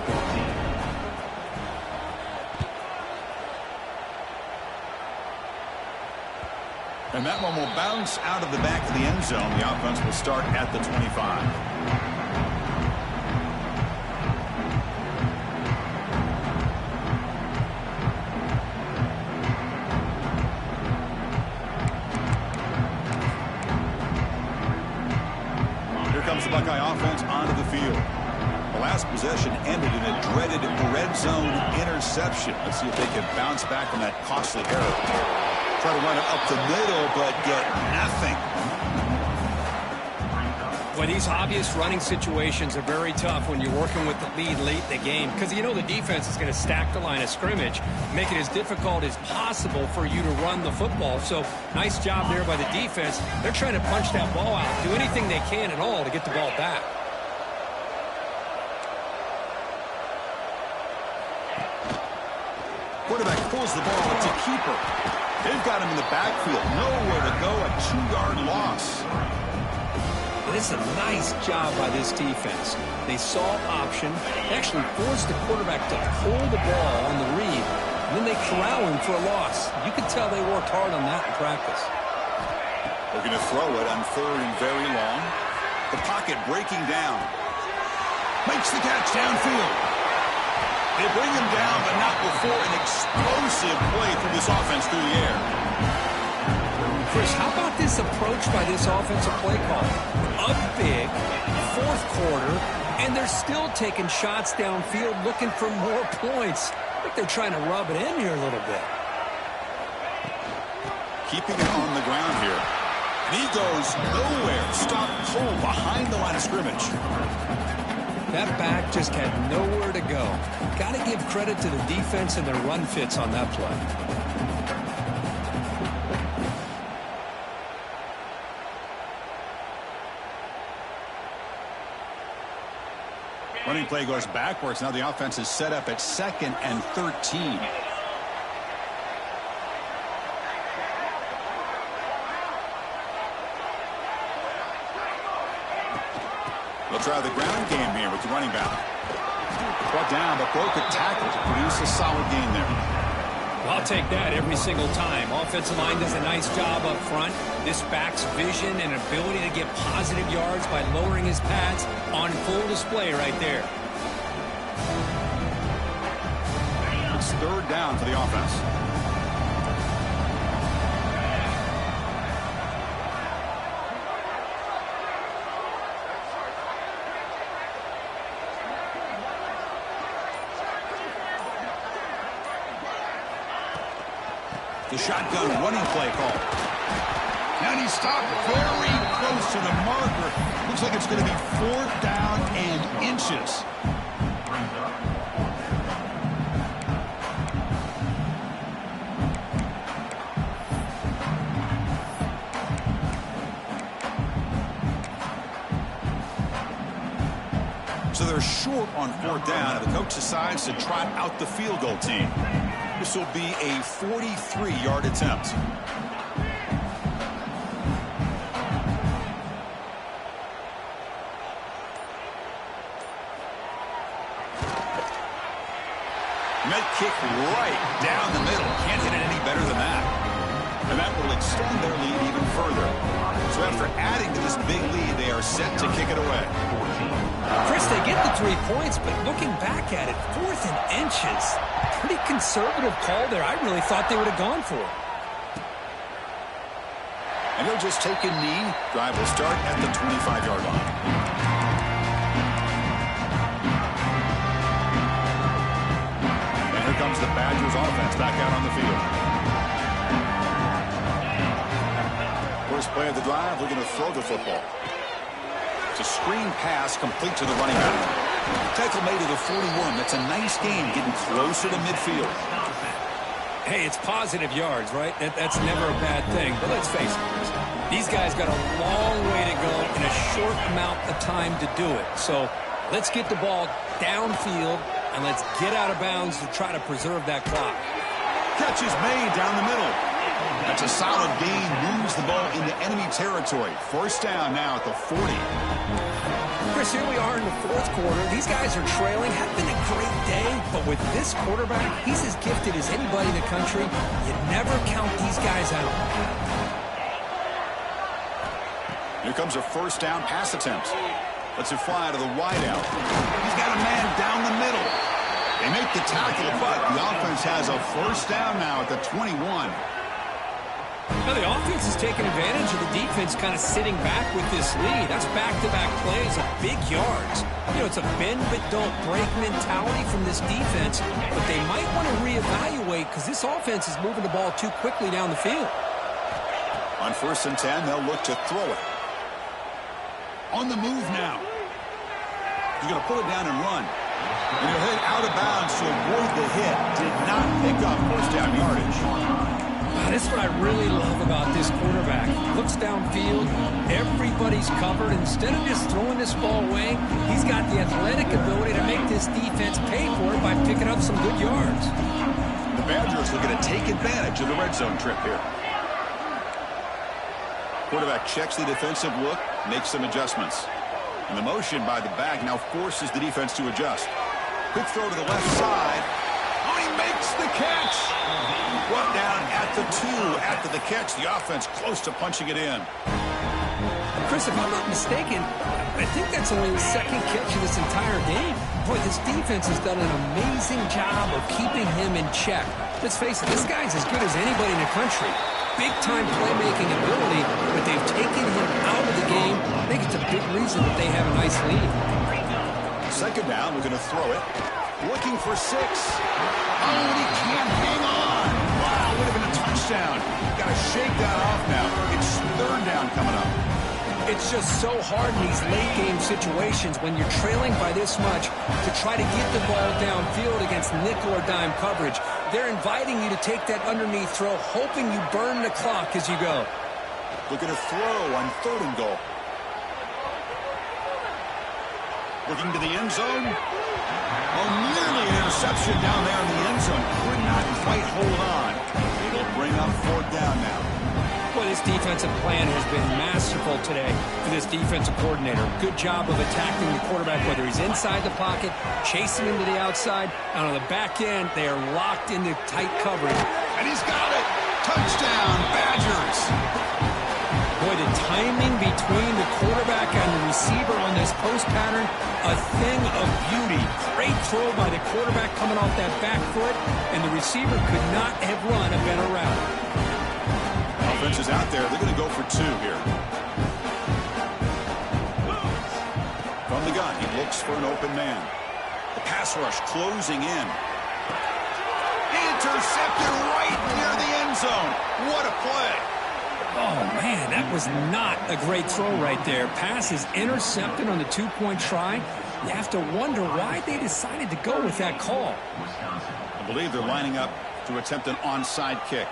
And that one will bounce out of the back of the end zone. The offense will start at the 25. Here comes the Buckeye offense onto the field. The last possession ended in a dreaded red zone interception. Let's see if they can bounce back from that costly error. Try to run it up the middle, but get nothing. Well, these obvious running situations are very tough when you're working with the lead late in the game, because you know the defense is going to stack the line of scrimmage, make it as difficult as possible for you to run the football. So nice job there by the defense. They're trying to punch that ball out, do anything they can at all to get the ball back. Quarterback pulls the ball to keeper. They've got him in the backfield. Nowhere to go. A 2-yard loss. And it's a nice job by this defense. They saw option. They actually forced the quarterback to pull the ball on the read. And then they corral him for a loss. You can tell they worked hard on that in practice. They're going to throw it on third and very long. The pocket breaking down. Makes the catch downfield. They bring him down, but not before an explosive play from this offense through the air. Chris, how about this approach by this offensive play call? Up big, fourth quarter, and they're still taking shots downfield looking for more points. I think they're trying to rub it in here a little bit. Keeping it on the ground here. And he goes nowhere. Stop cold behind the line of scrimmage. That back just had nowhere to go. Got to give credit to the defense and their run fits on that play. Running play goes backwards. Now the offense is set up at 2nd and 13. They'll try the ground game here with the running back. Brought down, but broke a tackle to produce a solid gain there. I'll take that every single time. Offensive line does a nice job up front. This back's vision and ability to get positive yards by lowering his pads on full display right there. It's 3rd down for the offense. The shotgun running play call. And he stopped very close to the marker. Looks like it's going to be 4th down and inches. So they're short on 4th down, and the coach decides to trot out the field goal team. This will be a 43-yard attempt. Met kick right down the middle. Can't hit it any better than that. And that will extend their lead even further. So after adding to this big lead, they are set to kick it away. Chris, they get the 3 points, but looking back at it, 4th and inches. Pretty conservative call there. I really thought they would have gone for it. And he'll just take a knee. Drive will start at the 25-yard line. And here comes the Badgers offense back out on the field. First play of the drive, we're going to throw the football. It's a screen pass complete to the running back. Tackle made to the 41. That's a nice gain, getting closer to midfield. Hey, it's positive yards, right? That's never a bad thing. But let's face it, these guys got a long way to go in a short amount of time to do it. So let's get the ball downfield, and let's get out of bounds to try to preserve that clock. Catch is made down the middle. That's a solid gain, moves the ball into enemy territory. 1st down now at the 40. Chris, here we are in the 4th quarter. These guys are trailing. Had been a great day, but with this quarterback, he's as gifted as anybody in the country. You never count these guys out. Here comes a 1st down pass attempt. Lets it fly to the wideout. He's got a man down the middle. They make the tackle, but the offense has a 1st down now at the 21. Now the offense is taking advantage of the defense kind of sitting back with this lead. That's back-to-back plays of big yards. You know, it's a bend-but-don't-break mentality from this defense, but they might want to reevaluate because this offense is moving the ball too quickly down the field. On 1st and 10, they'll look to throw it. On the move now. He's going to pull it down and run. And he'll head out of bounds to avoid the hit. Did not pick up 1st down yardage. That's what I really love about this quarterback. Looks downfield, everybody's covered. Instead of just throwing this ball away, he's got the athletic ability to make this defense pay for it by picking up some good yards. The Badgers looking to take advantage of the red zone trip here. Quarterback checks the defensive look, makes some adjustments. And the motion by the back now forces the defense to adjust. Quick throw to the left side. Oh, he makes the catch. Brought down at the 2 after the catch. The offense close to punching it in. Chris, if I'm not mistaken, I think that's only his 2nd catch of this entire game. Boy, this defense has done an amazing job of keeping him in check. Let's face it, this guy's as good as anybody in the country. Big-time playmaking ability, but they've taken him out of the game. I think it's a big reason that they have a nice lead. Second down, we're going to throw it. Looking for 6. Oh, and he can't hang on. Wow, would have been a touchdown. Got to shake that off now. It's third down coming up. It's just so hard in these late-game situations when you're trailing by this much to try to get the ball downfield against nickel or dime coverage. They're inviting you to take that underneath throw, hoping you burn the clock as you go. Looking to throw on 3rd and goal. Looking to the end zone. Oh, nearly an interception down there in the end zone. Could not quite hold on. It'll bring up 4th down now. Well, this defensive plan has been masterful today for this defensive coordinator. Good job of attacking the quarterback, whether he's inside the pocket, chasing him to the outside, and on the back end, they are locked into tight coverage. And he's got it. Touchdown, Badgers. Boy, the timing between the quarterback and the receiver on this post pattern, a thing of beauty. Great throw by the quarterback coming off that back foot, and the receiver could not have run a better route. Offense is out there. They're going to go for 2 here. From the gun, he looks for an open man. The pass rush closing in. Intercepted right near the end zone. What a play. Oh, man, that was not a great throw right there. Pass is intercepted on the 2-point try. You have to wonder why they decided to go with that call. I believe they're lining up to attempt an onside kick.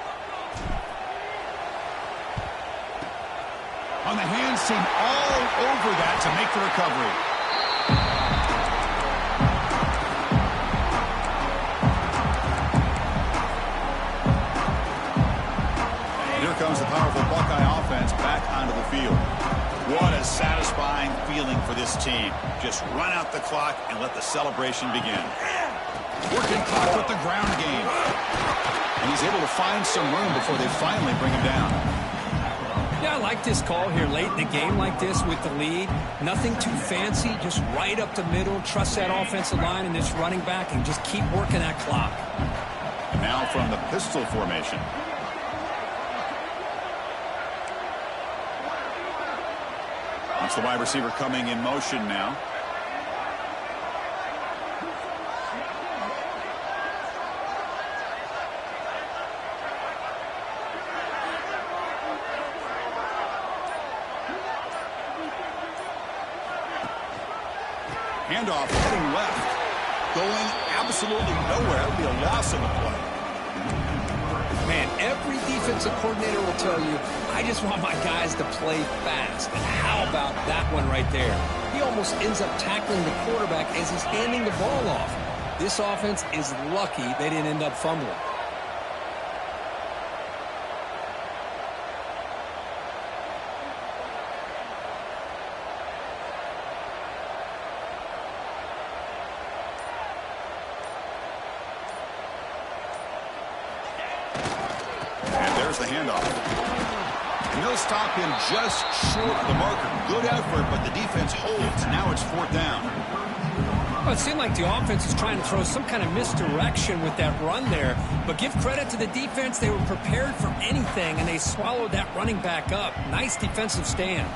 On the hands team all over that to make the recovery. And here comes the powerful Buckeye offense back onto the field. What a satisfying feeling for this team. Just run out the clock and let the celebration begin. Working clock with the ground game. And he's able to find some room before they finally bring him down. Yeah, I like this call here late in the game like this with the lead. Nothing too fancy, just right up the middle. Trust that offensive line and this running back and just keep working that clock. And now from the pistol formation. That's the wide receiver coming in motion now. Handoff heading left. Going absolutely nowhere. That would be a loss of the play. Man, every defensive coordinator will tell you, I just want my guys to play fast. And how about that one right there? He almost ends up tackling the quarterback as he's handing the ball off. This offense is lucky they didn't end up fumbling. The handoff. And they'll stop him just short of the marker. Good effort, but the defense holds. Now it's 4th down. Well, it seemed like the offense is trying to throw some kind of misdirection with that run there. But give credit to the defense. They were prepared for anything, and they swallowed that running back up. Nice defensive stand.